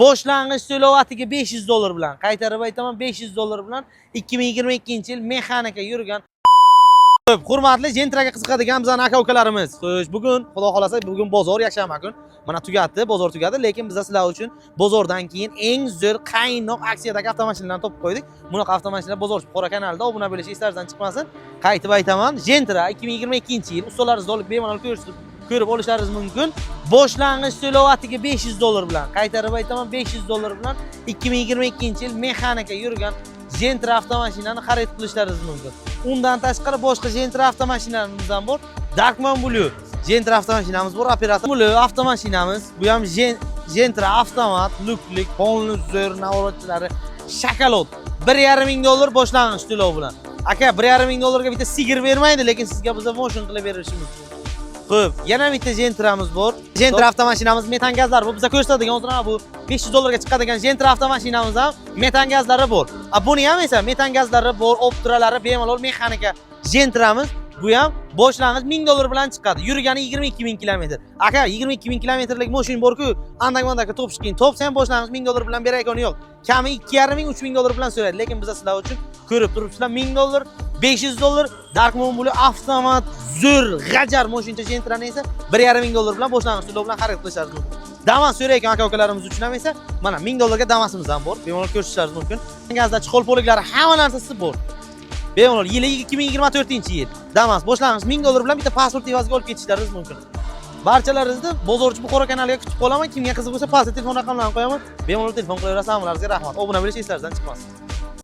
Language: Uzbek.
Boshlang'ich to'lovatiga $500 bilan qaytarib aytaman, $500 bilan 2022-yil mexanika yurgan. Hurmatli Gentraga qiziqadigan bizning aka-ukalarimiz. Xo'sh, bugun xudo xolasa bugun bozor yakshanba kun. Mana tugatdi, bozor tugadi, lekin biz sizlar uchun bozordan keyin eng zo'r qaynoq aksiyadagi avtomashinalarni topib qo'ydik. Bunaqa avtomashinalar Bozor Qora kanalida obuna bo'lish esingizdan chiqmasin. Qaytib aytaman, Gentra 2022-yil ustalaringizni olib bemalol ko'rib olishlaringiz mumkin. Boshlang'ich to'lovatiga $500 bilan qaytarib aytaman, $500 bilan 2022-yil mexanika yurgan Gentra avtomashinani xarid qilishlaringiz mumkin. Undan tashqari boshqa Gentra avtomashinamiz ham bor. Darkman Blue Gentra avtomashinamiz bor, operator Blue avtomashinamiz. Bu ham Gentra avtomat, luklik, polni zo'r navorotchilari, shokolad. $1,500 boshlang'ich to'lov bilan. Aka, $1,500 ga bitta sigir bermaydi, lekin sizga biz motion qilib berishimiz mumkin. Xo'p, yana bitta Gentramiz bor. Gentra avtomashinamiz metan gazlari bu. Biza ko'rsatadigan hozir bu $500 ga chiqadigan Gentra avtomashinamiz ham metan gazlari bor. Buni ham esa metan gazlari bor, optiralari bemalol mexanika Gentramiz. Bu ham boshlang'ich $1000 bilan chiqadi. Yurgani 22 000 km. Aka, 22 000 kilometrlik mashin bor-ku, andak-mandakka topishkin. Topsa ham boshlang'ich $1000 bilan berayotgani yo'q. Kami 2,5 000 $3 000 bilan so'raydi, lekin biz sizlar uchun ko'rib turibsizlar $1000, $500 Darkman Blue avtomat zo'r g'ajar mashincha Gentrani esa $1,500 bilan boshlang'ich to'lov bilan xarid qilishlaringiz mumkin. Damas so'rayotgan aka-ukalarimiz uchun ham esa mana $1000 ga Damasimiz ham bor. Bemalol ko'rishlaringiz mumkin. Gazda chiqol poliklari hamma narsasi bor. Bemalol yili 2024-yil. Damas boshlang'ich $1000 bilan bitta pasport evaziga olib ketishlaringiz mumkin. Barchalaringizni Bozorchi Buxoro kanaliga kutib qolaman. Kimga qiziq bo'lsa, pastda telefon raqamlarini qo'yaman. Bemalol telefon qilaverasiz. Hammalariga rahmat. Obuna bo'lish eslaringizdan chiqmasin.